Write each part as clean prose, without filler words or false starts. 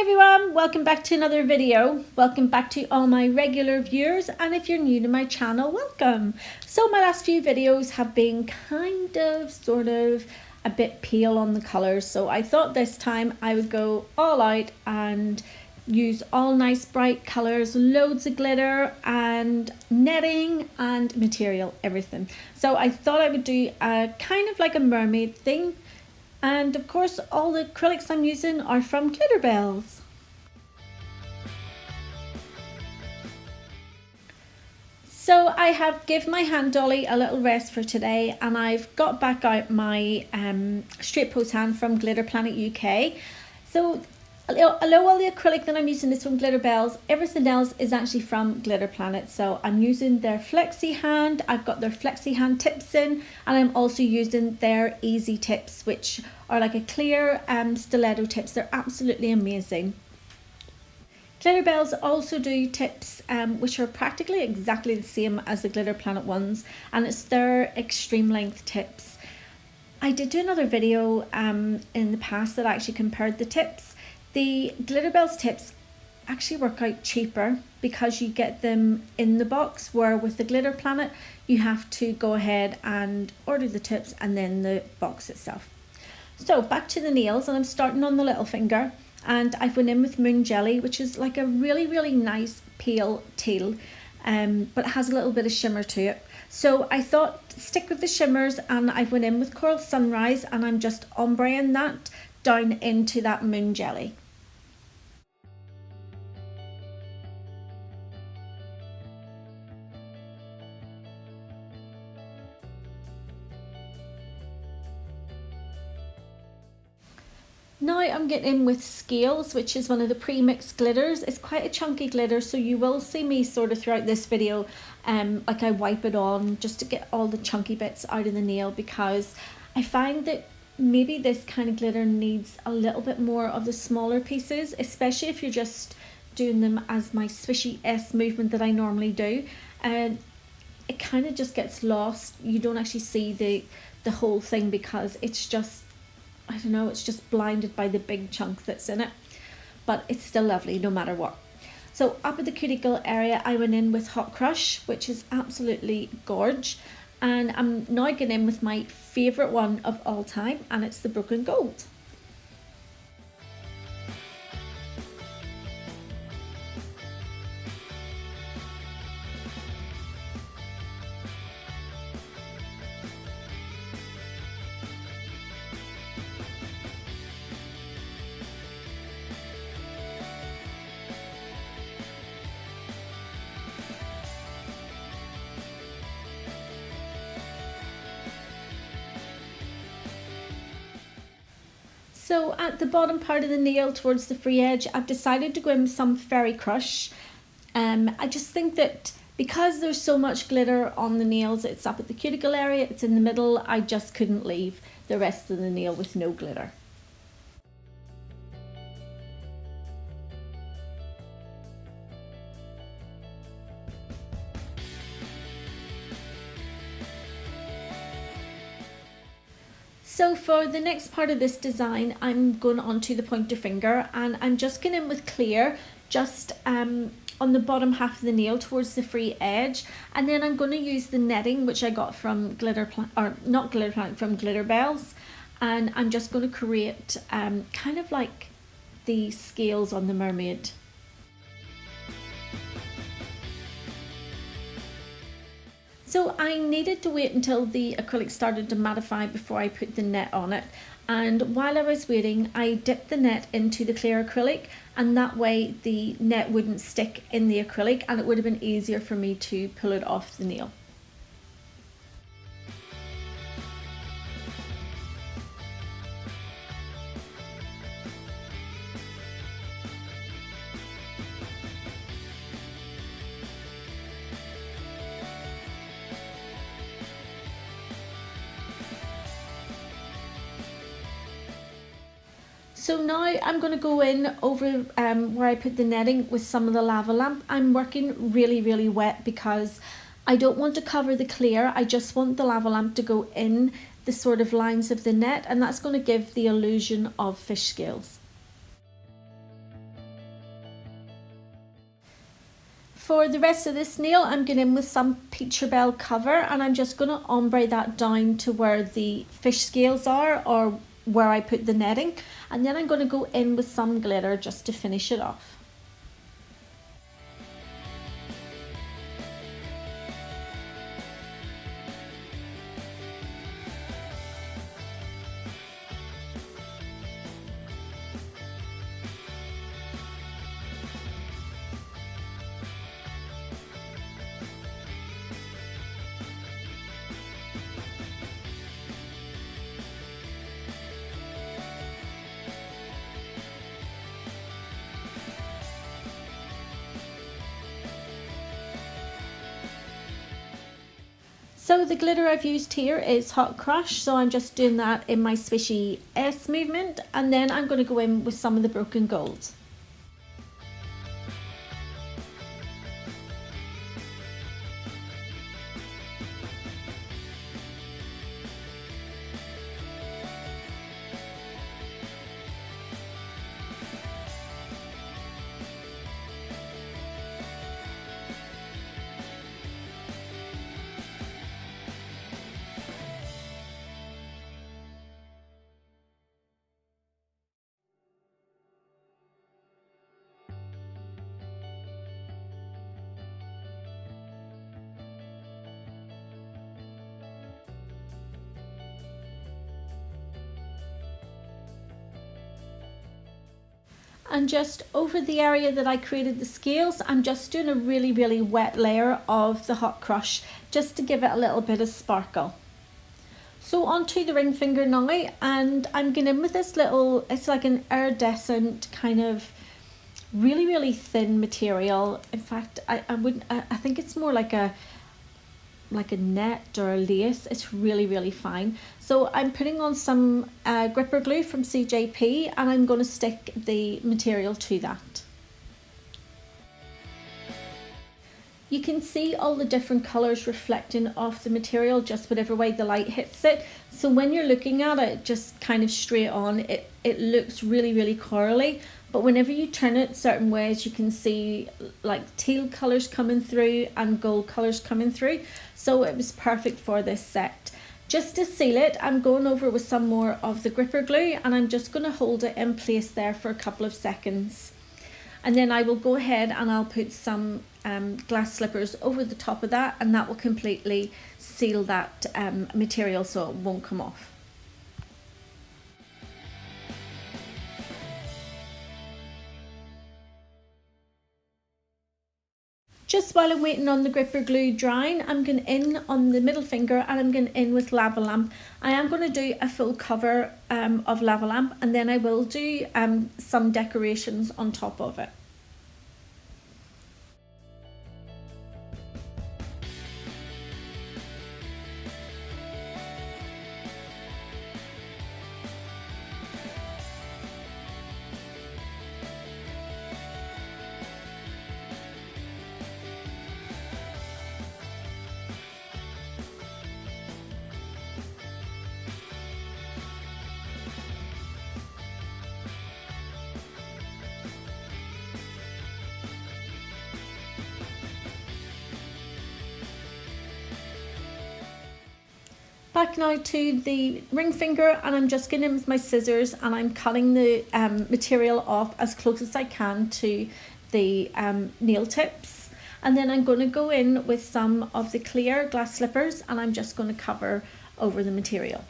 everyone, welcome back to another video. Welcome back to all my regular viewers, and if you're new to my channel, welcome. So my last few videos have been kind of sort of a bit pale on the colors, so I thought this time I would go all out and use all nice bright colors, loads of glitter and netting and material, everything. So I thought I would do a kind of like a mermaid thing. And of course, all the acrylics I'm using are from Glitterbels. So I have given my hand dolly a little rest for today, and I've got back out my straight pose hand from Glitter Planet UK. So although all the acrylic that I'm using is from Glitterbels, everything else is actually from Glitter Planet. So I'm using their flexi hand, I've got their flexi hand tips in, and I'm also using their easy tips, which are like a clear stiletto tips. They're absolutely amazing. Glitterbels also do tips which are practically exactly the same as the Glitter Planet ones, and it's their extreme length tips. I did do another video in the past that actually compared the tips. The Glitterbels tips actually work out cheaper because you get them in the box, where with the Glitter Planet you have to go ahead and order the tips and then the box itself. So back to the nails, and I'm starting on the little finger, and I've went in with Moon Jelly, which is like a really nice pale teal, but it has a little bit of shimmer to it. So I thought stick with the shimmers, and I went in with Coral Sunrise, and I'm just ombreing that down into that Moon Jelly. Now I'm getting in with Scales, which is one of the pre-mixed glitters. It's quite a chunky glitter, so you will see me sort of throughout this video like I wipe it on just to get all the chunky bits out of the nail, because I find that maybe this kind of glitter needs a little bit more of the smaller pieces, especially if you're just doing them as my swishy S movement that I normally do, and it kind of just gets lost. You don't actually see the whole thing because it's just, I don't know, it's just blinded by the big chunk that's in it, but it's still lovely no matter what. So up at the cuticle area, I went in with Hot Crush, which is absolutely gorge, and I'm now getting in with my favourite one of all time, and it's the Broken Gold. So at the bottom part of the nail towards the free edge, I've decided to go in with some Fairy Crush. I just think that because there's so much glitter on the nails, it's up at the cuticle area, it's in the middle, I just couldn't leave the rest of the nail with no glitter. So for the next part of this design, I'm going on to the pointer finger, and I'm just going in with clear, just on the bottom half of the nail towards the free edge, and then I'm going to use the netting which I got from from Glitterbels, and I'm just going to create kind of like the scales on the mermaid. So I needed to wait until the acrylic started to mattify before I put the net on it, and while I was waiting I dipped the net into the clear acrylic, and that way the net wouldn't stick in the acrylic and it would have been easier for me to pull it off the nail. So now I'm going to go in over where I put the netting with some of the lava lamp. I'm working really wet because I don't want to cover the clear. I just want the lava lamp to go in the sort of lines of the net, and that's going to give the illusion of fish scales. For the rest of this nail, I'm going in with some Glitterbel cover, and I'm just going to ombre that down to where the fish scales are, or where I put the netting, and then I'm going to go in with some glitter just to finish it off. So the glitter I've used here is Hot Crush, so I'm just doing that in my swishy S movement, and then I'm going to go in with some of the broken gold. And just over the area that I created the scales, I'm just doing a really wet layer of the Hot Crush just to give it a little bit of sparkle. So onto the ring finger now, and I'm going in with this little, it's like an iridescent kind of really thin material. In fact, I think it's more like a net or a lace. It's really fine. So I'm putting on some gripper glue from CJP, and I'm going to stick the material to that. You can see all the different colours reflecting off the material just whatever way the light hits it. So when you're looking at it just kind of straight on, it looks really corally. But whenever you turn it certain ways, you can see like teal colours coming through and gold colours coming through. So it was perfect for this set. Just to seal it, I'm going over with some more of the gripper glue, and I'm just going to hold it in place there for a couple of seconds. And then I will go ahead and I'll put some glass slippers over the top of that, and that will completely seal that material so it won't come off. Just while I'm waiting on the gripper glue drying, I'm going in on the middle finger, and I'm going in with lava lamp. I am going to do a full cover of lava lamp, and then I will do some decorations on top of it. Back now to the ring finger, and I'm just going in with my scissors, and I'm cutting the material off as close as I can to the nail tips. And then I'm going to go in with some of the clear glass slippers, and I'm just going to cover over the material.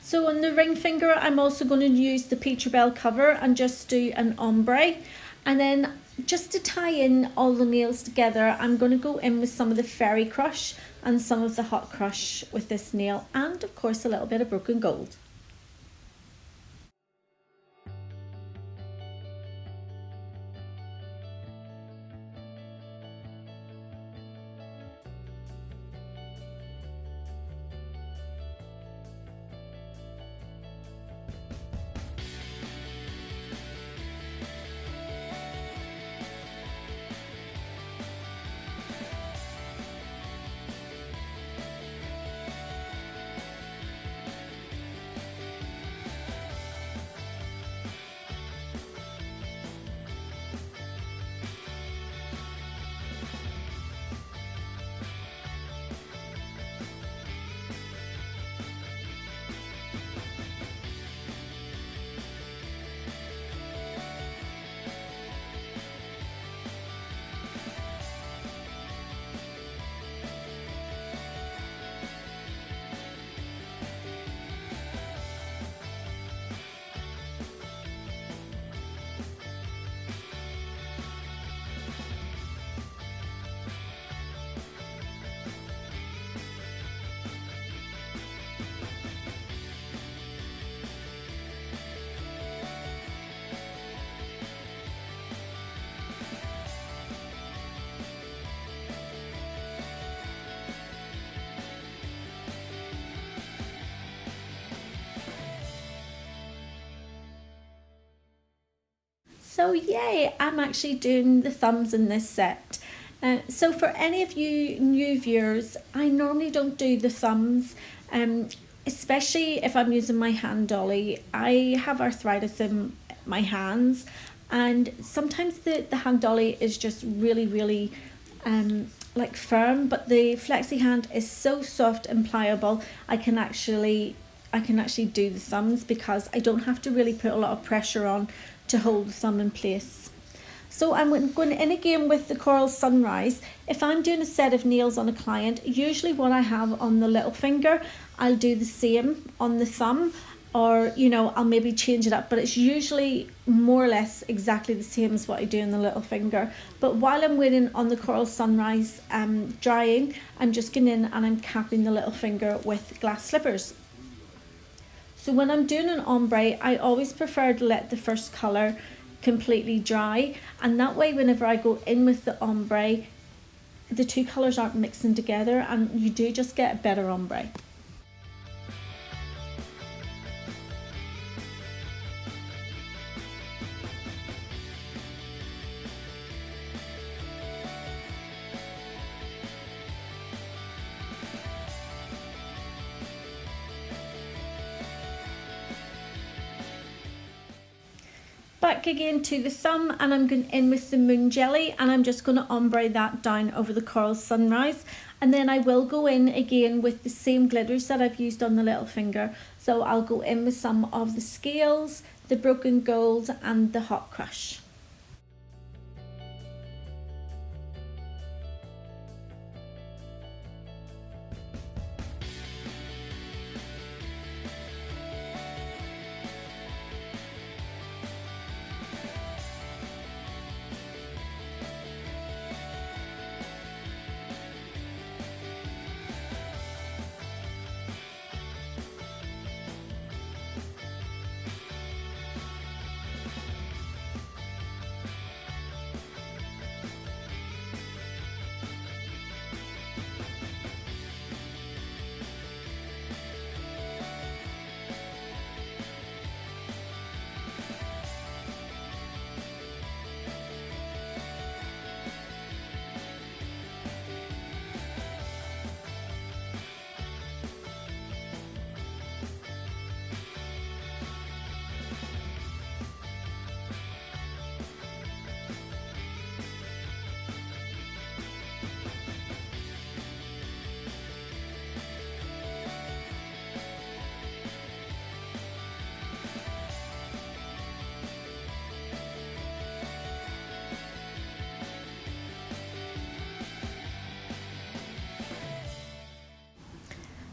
So on the ring finger, I'm also going to use the Glitterbel cover and just do an ombre. And then just to tie in all the nails together, I'm going to go in with some of the Fairy Crush and some of the Hot Crush with this nail, and of course a little bit of broken gold. So yay, I'm actually doing the thumbs in this set. So for any of you new viewers, I normally don't do the thumbs, especially if I'm using my hand dolly. I have arthritis in my hands, and sometimes the hand dolly is just really like firm, but the flexi hand is so soft and pliable. I can actually do the thumbs because I don't have to really put a lot of pressure on to hold the thumb in place. So I'm going in again with the Coral Sunrise. If I'm doing a set of nails on a client, usually what I have on the little finger, I'll do the same on the thumb, or you know, I'll maybe change it up, but it's usually more or less exactly the same as what I do on the little finger. But while I'm waiting on the Coral Sunrise drying, I'm just going in and I'm capping the little finger with glass slippers. So when I'm doing an ombre, I always prefer to let the first colour completely dry, and that way whenever I go in with the ombre, the two colours aren't mixing together and you do just get a better ombre. Back again to the thumb, and I'm going in with the Moon Jelly, and I'm just going to ombre that down over the Coral Sunrise, and then I will go in again with the same glitters that I've used on the little finger. So I'll go in with some of the Scales, the Broken Gold and the Hot Crush.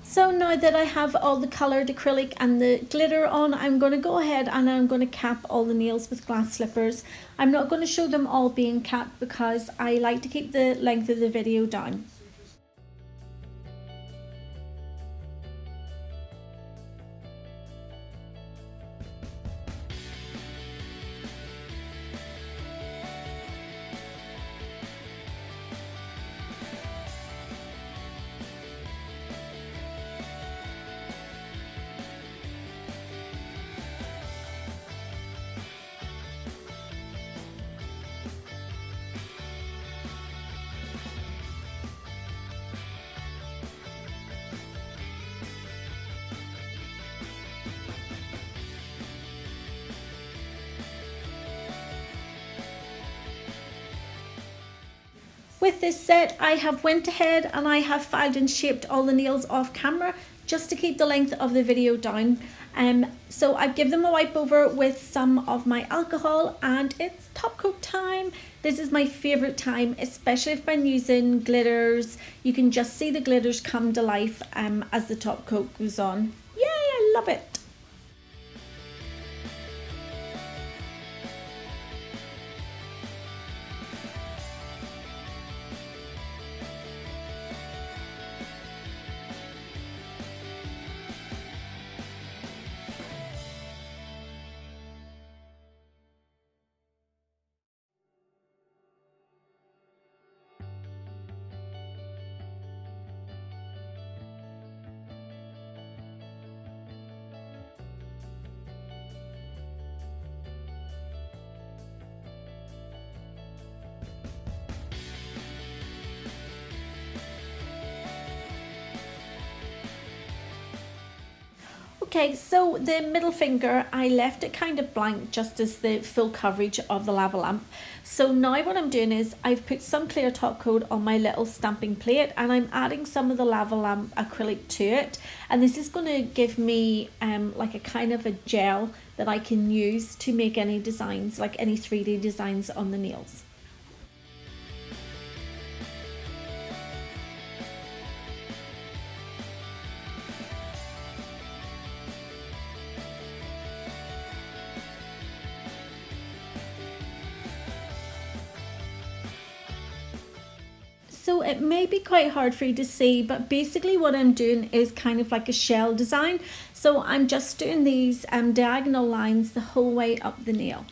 So now that I have all the coloured acrylic and the glitter on, I'm going to go ahead and I'm going to cap all the nails with glass slippers. I'm not going to show them all being capped because I like to keep the length of the video down. With this set, I have went ahead and I have filed and shaped all the nails off camera just to keep the length of the video down. So I give them a wipe over with some of my alcohol, and it's top coat time. This is my favourite time, especially if I'm using glitters. You can just see the glitters come to life as the top coat goes on. Yay, I love it. Okay, so the middle finger, I left it kind of blank just as the full coverage of the lava lamp. So now what I'm doing is I've put some clear top coat on my little stamping plate and I'm adding some of the lava lamp acrylic to it. And this is going to give me like a kind of a gel that I can use to make any designs, like any 3D designs on the nails. So it may be quite hard for you to see, but basically what I'm doing is kind of like a shell design. So I'm just doing these diagonal lines the whole way up the nail.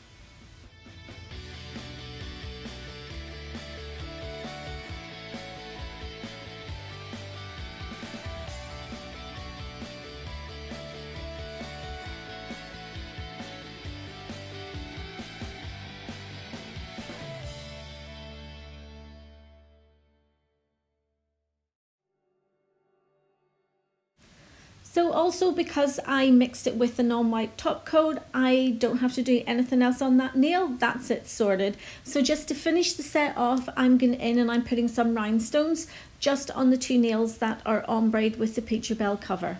So also because I mixed it with the non-white top coat, I don't have to do anything else on that nail. That's it sorted. So just to finish the set off, I'm going in and I'm putting some rhinestones just on the two nails that are ombre with the Glitterbel cover.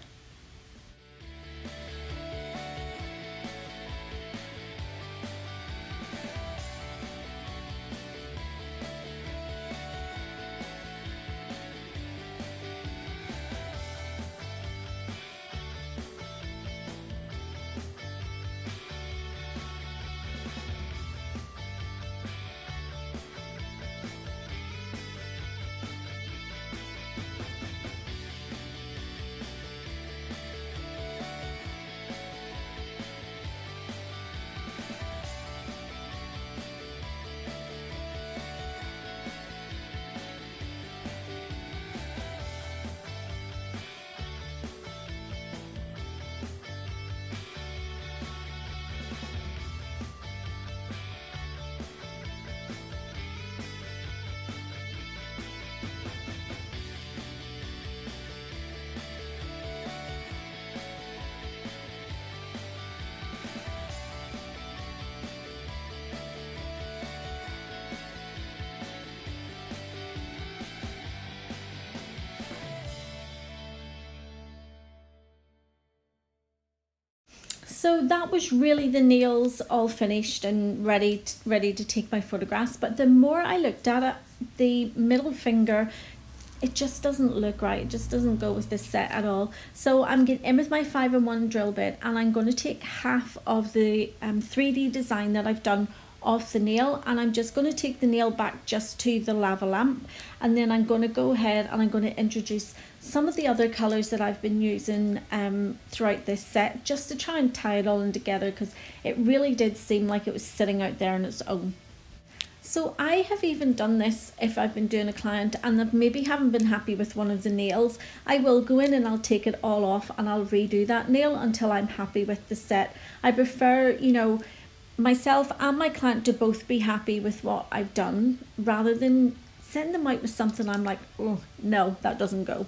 So that was really the nails all finished and ready to take my photographs. But the more I looked at it, the middle finger, it just doesn't look right. It just doesn't go with this set at all. So I'm getting in with my 5-in-1 drill bit and I'm going to take half of the 3D design that I've done off the nail, and I'm just going to take the nail back just to the lava lamp, and then I'm going to go ahead and I'm going to introduce some of the other colours that I've been using throughout this set, just to try and tie it all in together, because it really did seem like it was sitting out there on its own. So I have even done this if I've been doing a client and I maybe haven't been happy with one of the nails. I will go in and I'll take it all off and I'll redo that nail until I'm happy with the set. I prefer, you know, myself and my client to both be happy with what I've done, rather than send them out with something I'm like, oh no, that doesn't go.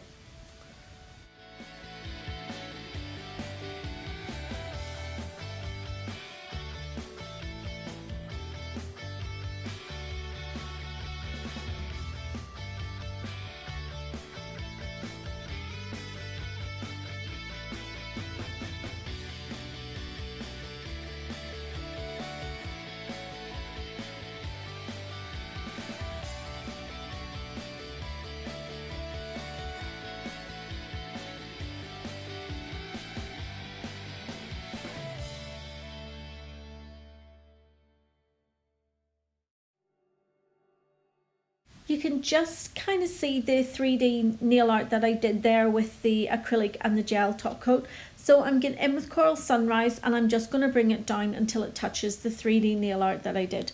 You can just kind of see the 3D nail art that I did there with the acrylic and the gel top coat. So I'm getting in with Coral Sunrise and I'm just going to bring it down until it touches the 3D nail art that I did.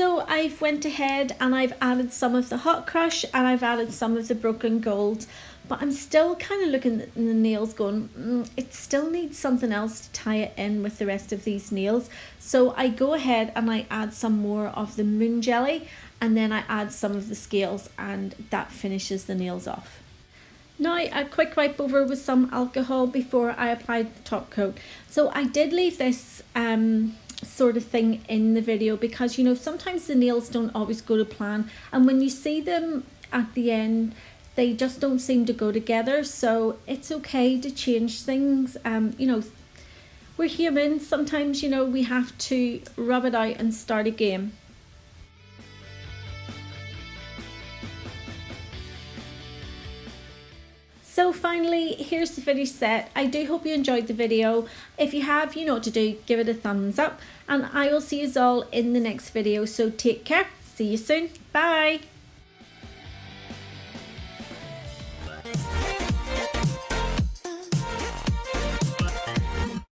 So I've went ahead and I've added some of the hot crush and I've added some of the broken gold, but I'm still kind of looking at the nails going, it still needs something else to tie it in with the rest of these nails. So I go ahead and I add some more of the moon jelly, and then I add some of the scales, and that finishes the nails off. Now a quick wipe over with some alcohol before I applied the top coat. So I did leave this sort of thing in the video because, you know, sometimes the nails don't always go to plan, and when you see them at the end they just don't seem to go together. So it's okay to change things. You know, we're human, sometimes, you know, we have to rub it out and start again. So finally, here's the finished set. I do hope you enjoyed the video. If you have, you know what to do, give it a thumbs up, and I will see you all in the next video. So take care, see you soon, bye.